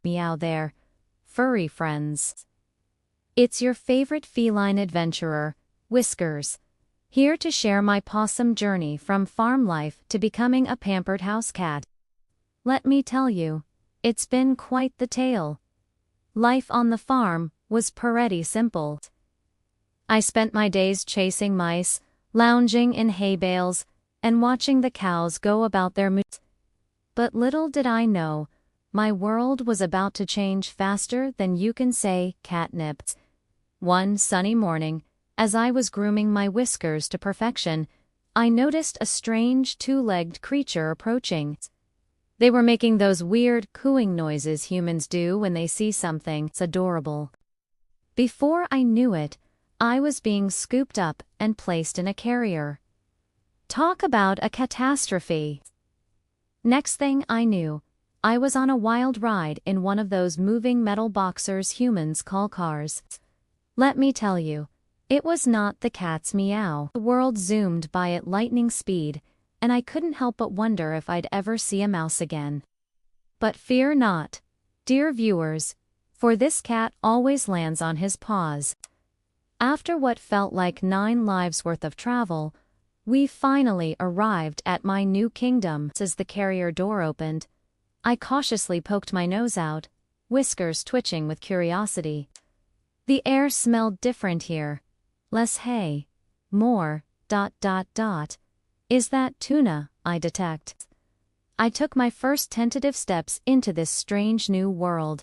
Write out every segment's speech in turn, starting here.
Meow there, furry friends. It's your favorite feline adventurer, Whiskers, here to share my possum journey from farm life to becoming a pampered house cat. Let me tell you, it's been quite the tale. Life on the farm was pretty simple. I spent my days chasing mice, lounging in hay bales, and watching the cows go about their moods. But little did I know, my world was about to change faster than you can say catnip. One sunny morning, as I was grooming my Whiskers to perfection, I noticed a strange two-legged creature approaching. They were making those weird cooing noises humans do when they see something adorable. Before I knew it, I was being scooped up and placed in a carrier. Talk about a catastrophe. Next thing I knew, I was on a wild ride in one of those moving metal boxers humans call cars. Let me tell you, it was not the cat's meow. The world zoomed by at lightning speed, and I couldn't help but wonder if I'd ever see a mouse again. But fear not, dear viewers, for this cat always lands on his paws. After what felt like 9 lives worth of travel, we finally arrived at my new kingdom. As the carrier door opened, I cautiously poked my nose out, Whiskers twitching with curiosity. The air smelled different here. Less hay. More, ... Is that tuna, I detect? I took my first tentative steps into this strange new world,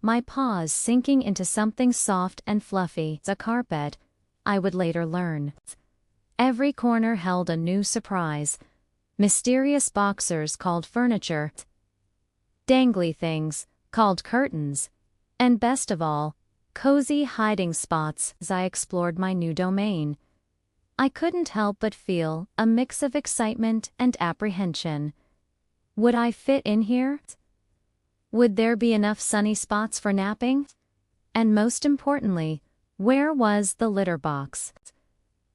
my paws sinking into something soft and fluffy, a carpet, I would later learn. Every corner held a new surprise. Mysterious boxers called furniture, dangly things called curtains, and best of all, cozy hiding spots as I explored my new domain. I couldn't help but feel a mix of excitement and apprehension. Would I fit in here? Would there be enough sunny spots for napping? And most importantly, where was the litter box?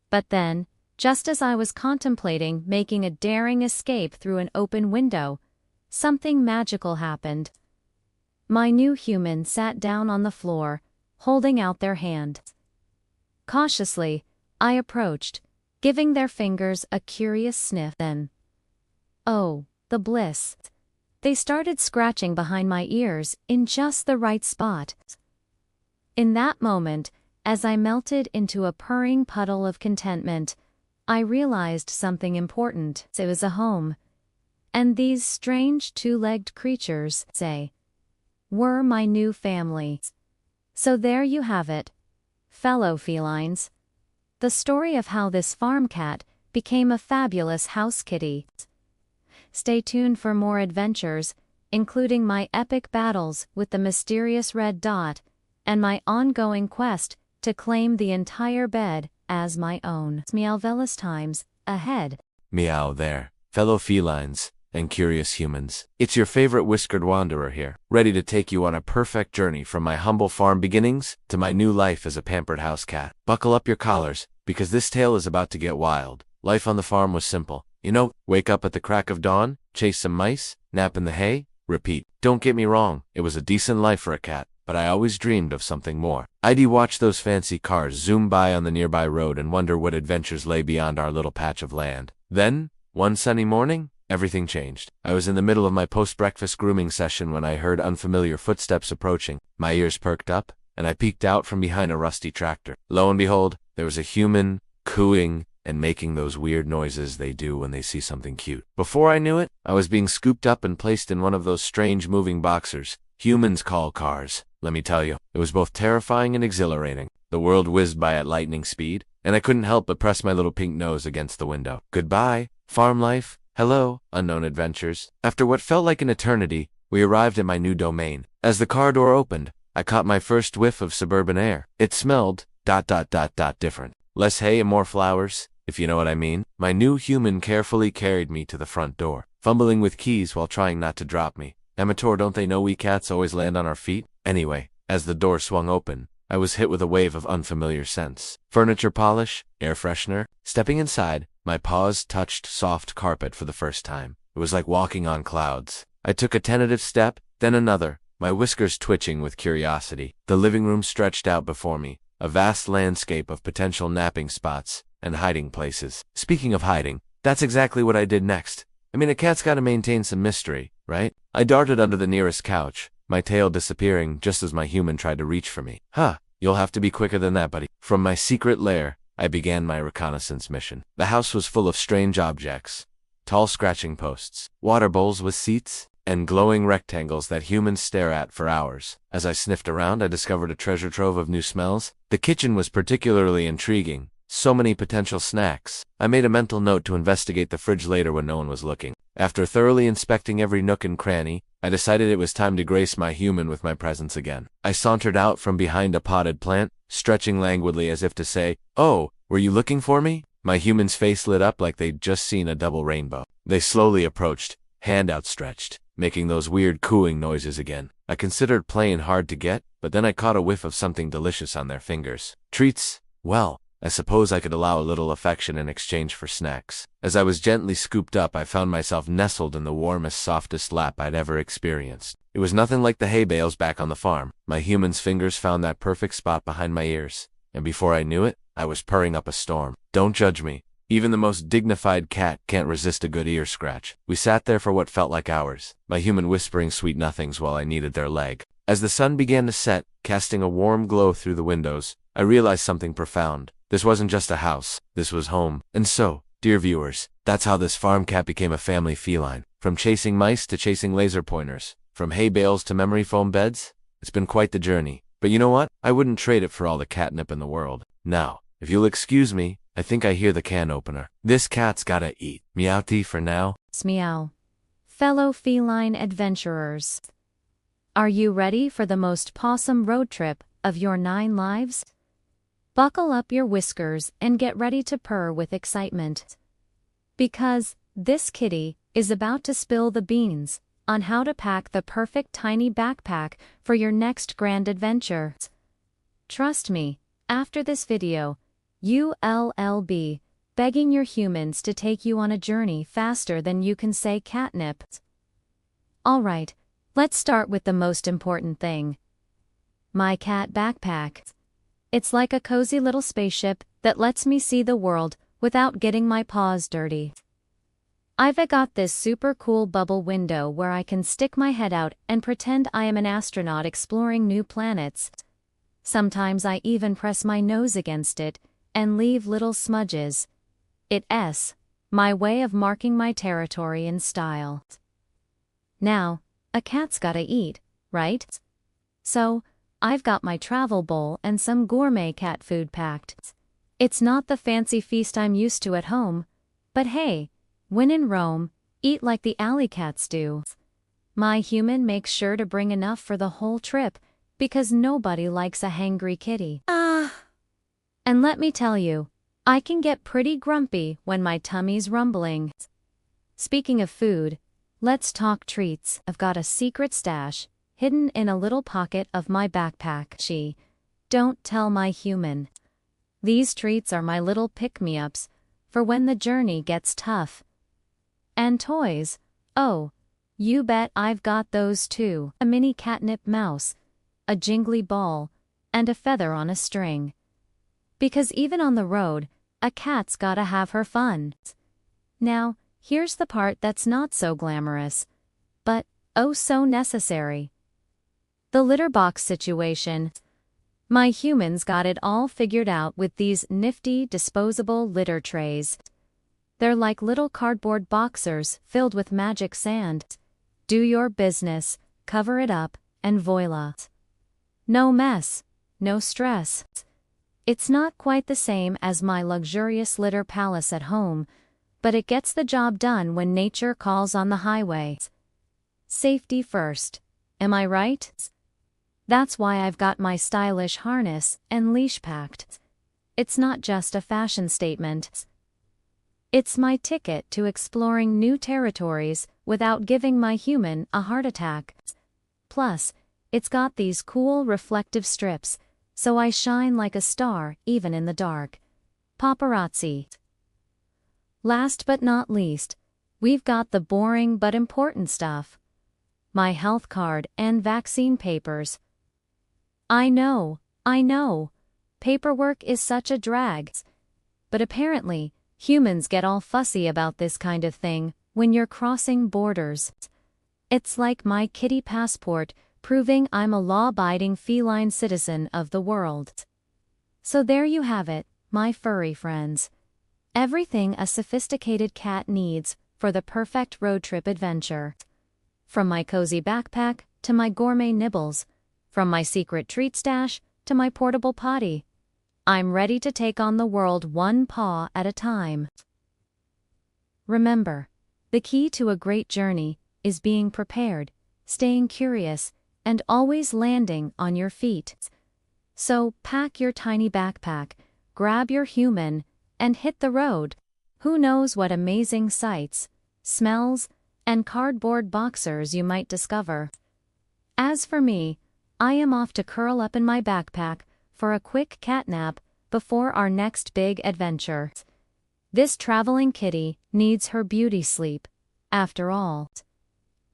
But then, just as I was contemplating making a daring escape through an open window, something magical happened. My new human sat down on the floor, holding out their hand. Cautiously, I approached, giving their fingers a curious sniff. Then, oh, the bliss! They started scratching behind my ears in just the right spot. In that moment, as I melted into a purring puddle of contentment, I realized something important. It was a home. And these strange two-legged creatures, were my new family. So there you have it, fellow felines. The story of how this farm cat became a fabulous house kitty. Stay tuned for more adventures, including my epic battles with the mysterious red dot, and my ongoing quest to claim the entire bed as my own. Meowvelous times ahead. Meow there, fellow felines and curious humans. It's your favorite whiskered wanderer here, ready to take you on a perfect journey from my humble farm beginnings to my new life as a pampered house cat. Buckle up your collars, because this tale is about to get wild. Life on the farm was simple. Wake up at the crack of dawn, chase some mice, nap in the hay, repeat. Don't get me wrong, it was a decent life for a cat, but I always dreamed of something more. I'd watch those fancy cars zoom by on the nearby road and wonder what adventures lay beyond our little patch of land. Then, one sunny morning, everything changed. I was in the middle of my post-breakfast grooming session when I heard unfamiliar footsteps approaching. My ears perked up, and I peeked out from behind a rusty tractor. Lo and behold, there was a human, cooing, and making those weird noises they do when they see something cute. Before I knew it, I was being scooped up and placed in one of those strange moving boxers humans call cars. Let me tell you, it was both terrifying and exhilarating. The world whizzed by at lightning speed, and I couldn't help but press my little pink nose against the window. Goodbye, farm life. Hello, unknown adventures. After what felt like an eternity, we arrived at my new domain. As the car door opened, I caught my first whiff of suburban air. It smelled ... different. Less hay and more flowers, if you know what I mean. My new human carefully carried me to the front door, fumbling with keys while trying not to drop me. Amateur, don't they know we cats always land on our feet? Anyway, as the door swung open, I was hit with a wave of unfamiliar scents. Furniture polish, air freshener. Stepping inside, my paws touched soft carpet for the first time. It was like walking on clouds. I took a tentative step, then another, my whiskers twitching with curiosity. The living room stretched out before me, a vast landscape of potential napping spots and hiding places. Speaking of hiding, that's exactly what I did next. I mean, a cat's gotta maintain some mystery, right? I darted under the nearest couch, my tail disappearing just as my human tried to reach for me. Huh, you'll have to be quicker than that, buddy. From my secret lair, I began my reconnaissance mission. The house was full of strange objects. Tall scratching posts, water bowls with seats, and glowing rectangles that humans stare at for hours. As I sniffed around, I discovered a treasure trove of new smells. The kitchen was particularly intriguing. So many potential snacks. I made a mental note to investigate the fridge later when no one was looking. After thoroughly inspecting every nook and cranny, I decided it was time to grace my human with my presence again. I sauntered out from behind a potted plant, stretching languidly as if to say, "Oh, were you looking for me?" My human's face lit up like they'd just seen a double rainbow. They slowly approached, hand outstretched, making those weird cooing noises again. I considered playing hard to get, but then I caught a whiff of something delicious on their fingers. Treats? Well, I suppose I could allow a little affection in exchange for snacks. As I was gently scooped up, I found myself nestled in the warmest, softest lap I'd ever experienced. It was nothing like the hay bales back on the farm. My human's fingers found that perfect spot behind my ears, and before I knew it, I was purring up a storm. Don't judge me. Even the most dignified cat can't resist a good ear scratch. We sat there for what felt like hours, my human whispering sweet nothings while I kneaded their leg. As the sun began to set, casting a warm glow through the windows, I realized something profound. This wasn't just a house, this was home. And so, dear viewers, that's how this farm cat became a family feline. From chasing mice to chasing laser pointers, from hay bales to memory foam beds, it's been quite the journey. But you know what? I wouldn't trade it for all the catnip in the world. Now, if you'll excuse me, I think I hear the can opener. This cat's gotta eat. Meowty for now. Meow. Fellow feline adventurers, are you ready for the most possum road trip of your 9 lives? Buckle up your whiskers and get ready to purr with excitement. Because this kitty is about to spill the beans on how to pack the perfect tiny backpack for your next grand adventure. Trust me, after this video, you'll be begging your humans to take you on a journey faster than you can say catnip. Alright, let's start with the most important thing. My cat backpack. It's like a cozy little spaceship that lets me see the world without getting my paws dirty. I've got this super cool bubble window where I can stick my head out and pretend I am an astronaut exploring new planets. Sometimes I even press my nose against it and leave little smudges. It's my way of marking my territory in style. Now, a cat's gotta eat, right? So, I've got my travel bowl and some gourmet cat food packed. It's not the fancy feast I'm used to at home, but hey, when in Rome, eat like the alley cats do. My human makes sure to bring enough for the whole trip, because nobody likes a hangry kitty. And let me tell you, I can get pretty grumpy when my tummy's rumbling. Speaking of food, let's talk treats. I've got a secret stash hidden in a little pocket of my backpack. Don't tell my human. These treats are my little pick-me-ups for when the journey gets tough. And toys, oh, you bet I've got those too. A mini catnip mouse, a jingly ball, and a feather on a string. Because even on the road, a cat's gotta have her fun. Now, here's the part that's not so glamorous, but oh so necessary. The litter box situation. My humans got it all figured out with these nifty disposable litter trays. They're like little cardboard boxers filled with magic sand. Do your business, cover it up, and voila. No mess, no stress. It's not quite the same as my luxurious litter palace at home, but it gets the job done when nature calls on the highway. Safety first, am I right? That's why I've got my stylish harness and leash packed. It's not just a fashion statement. It's my ticket to exploring new territories without giving my human a heart attack. Plus, it's got these cool reflective strips, so I shine like a star even in the dark. Paparazzi. Last but not least, we've got the boring but important stuff. my health card, and vaccine papers. I know. Paperwork is such a drag. But apparently, humans get all fussy about this kind of thing when you're crossing borders. It's like my kitty passport proving I'm a law-abiding feline citizen of the world. So there you have it, my furry friends. Everything a sophisticated cat needs for the perfect road trip adventure. From my cozy backpack to my gourmet nibbles, from my secret treat stash to my portable potty, I'm ready to take on the world one paw at a time. Remember, the key to a great journey is being prepared, staying curious, and always landing on your feet. So pack your tiny backpack, grab your human, and hit the road. Who knows what amazing sights, smells, and cardboard boxers you might discover. As for me, I am off to curl up in my backpack for a quick cat nap before our next big adventure. This traveling kitty needs her beauty sleep, after all.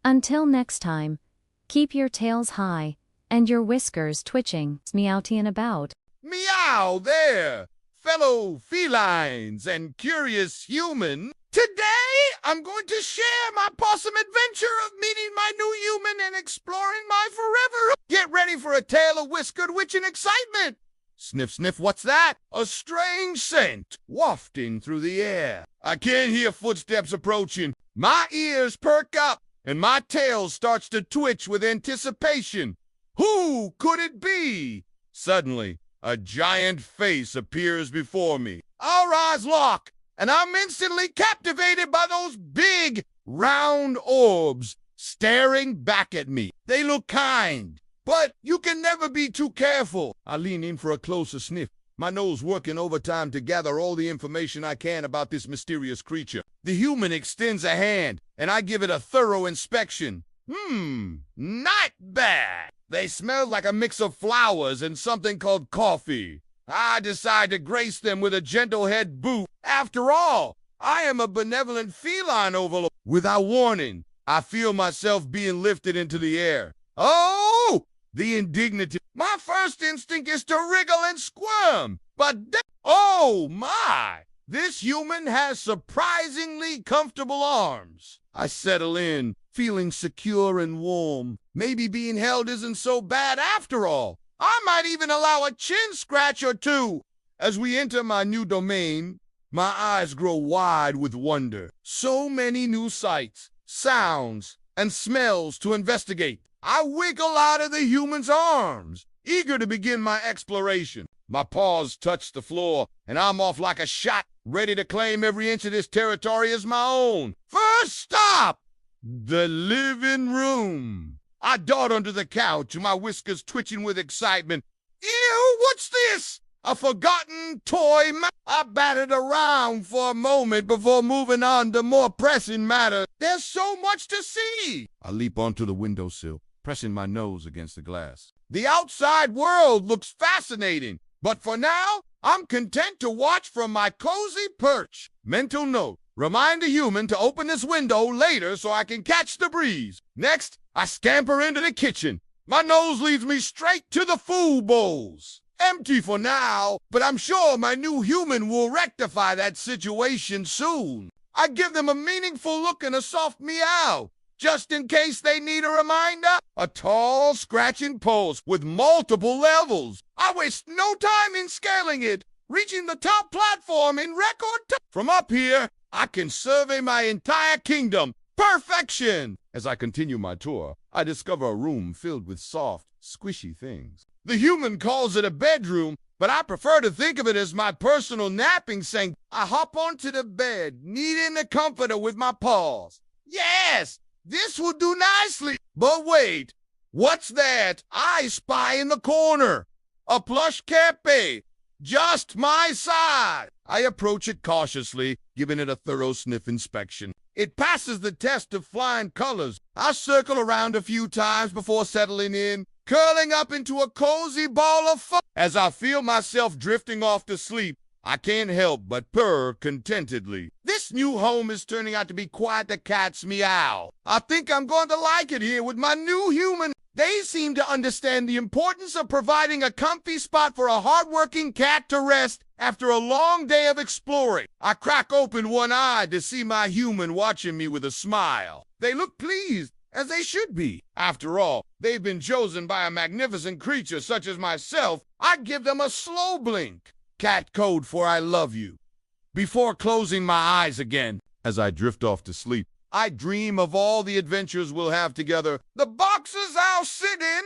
Until next time, keep your tails high and your whiskers twitching, meowing about. Meow there, fellow felines and curious human. Today, I'm going to share my possum adventure of meeting my new human and exploring my forever. Get ready for a tale of whiskered witch and excitement. Sniff, sniff, what's that? A strange scent wafting through the air. I can hear footsteps approaching. My ears perk up, and my tail starts to twitch with anticipation. Who could it be? Suddenly, a giant face appears before me. Our eyes lock, and I'm instantly captivated by those big, round orbs staring back at me. They look kind, but you can never be too careful. I lean in for a closer sniff, my nose working overtime to gather all the information I can about this mysterious creature. The human extends a hand, and I give it a thorough inspection. Not bad. They smell like a mix of flowers and something called coffee. I decide to grace them with a gentle head boot. After all, I am a benevolent feline overlord. Without warning, I feel myself being lifted into the air. Oh, the indignity. My first instinct is to wriggle and squirm, but oh my! This human has surprisingly comfortable arms. I settle in, feeling secure and warm. Maybe being held isn't so bad after all. I might even allow a chin scratch or two. As we enter my new domain, my eyes grow wide with wonder. So many new sights, sounds, and smells to investigate. I wiggle out of the human's arms, eager to begin my exploration. My paws touch the floor, and I'm off like a shot, ready to claim every inch of this territory as my own. First stop, the living room. I dart under the couch, my whiskers twitching with excitement. Ew, what's this? A forgotten toy? I batted around for a moment before moving on to more pressing matters. There's so much to see. I leap onto the windowsill, pressing my nose against the glass. The outside world looks fascinating, but for now, I'm content to watch from my cozy perch. Mental note, remind the human to open this window later so I can catch the breeze. Next, I scamper into the kitchen. My nose leads me straight to the food bowls. Empty for now, but I'm sure my new human will rectify that situation soon. I give them a meaningful look and a soft meow, just in case they need a reminder. A tall, scratching post with multiple levels. I waste no time in scaling it, reaching the top platform in record time. From up here, I can survey my entire kingdom. Perfection! As I continue my tour, I discover a room filled with soft, squishy things. The human calls it a bedroom, but I prefer to think of it as my personal napping sink. I hop onto the bed, kneading the comforter with my paws. Yes, this will do nicely. But wait, what's that I spy in the corner? A plush kepe, just my size. I approach it cautiously, giving it a thorough sniff inspection. It passes the test of flying colors. I circle around a few times before settling in, curling up into a cozy ball of fun. As I feel myself drifting off to sleep, I can't help but purr contentedly. This new home is turning out to be quite the cat's meow. I think I'm going to like it here with my new human. They seem to understand the importance of providing a comfy spot for a hardworking cat to rest after a long day of exploring. I crack open one eye to see my human watching me with a smile. They look pleased, as they should be. After all, they've been chosen by a magnificent creature such as myself. I'd give them a slow blink. Cat code for I love you. Before closing my eyes again, as I drift off to sleep, I dream of all the adventures we'll have together. The boxes I'll sit in,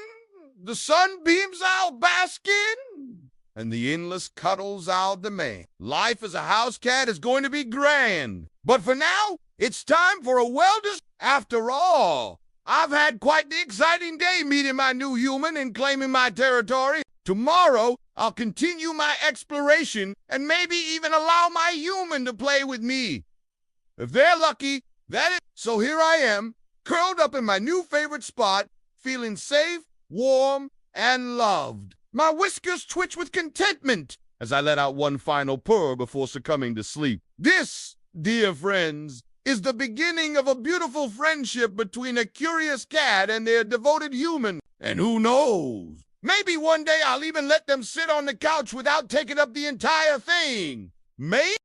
the sunbeams I'll bask in, and the endless cuddles I'll demand. Life as a house cat is going to be grand. But for now, it's time for a well-deserved. After all, I've had quite the exciting day meeting my new human and claiming my territory. Tomorrow, I'll continue my exploration and maybe even allow my human to play with me. If they're lucky, that is. So here I am, curled up in my new favorite spot, feeling safe, warm, and loved. My whiskers twitch with contentment as I let out one final purr before succumbing to sleep. This, dear friends, is the beginning of a beautiful friendship between a curious cat and their devoted human. And who knows? Maybe one day I'll even let them sit on the couch without taking up the entire thing. Maybe.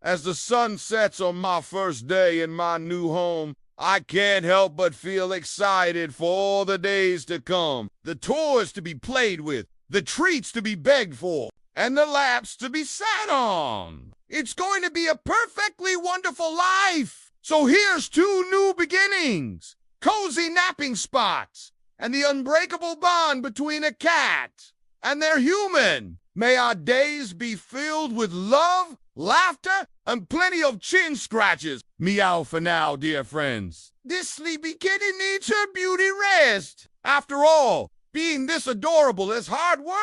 As the sun sets on my first day in my new home, I can't help but feel excited for all the days to come. The toys to be played with, the treats to be begged for, and the laps to be sat on. It's going to be a perfectly wonderful life. So here's two new beginnings, cozy napping spots, and the unbreakable bond between a cat and their human. May our days be filled with love, laughter, and plenty of chin scratches. Meow for now, dear friends. This sleepy kitty needs her beauty rest. After all, being this adorable is hard work.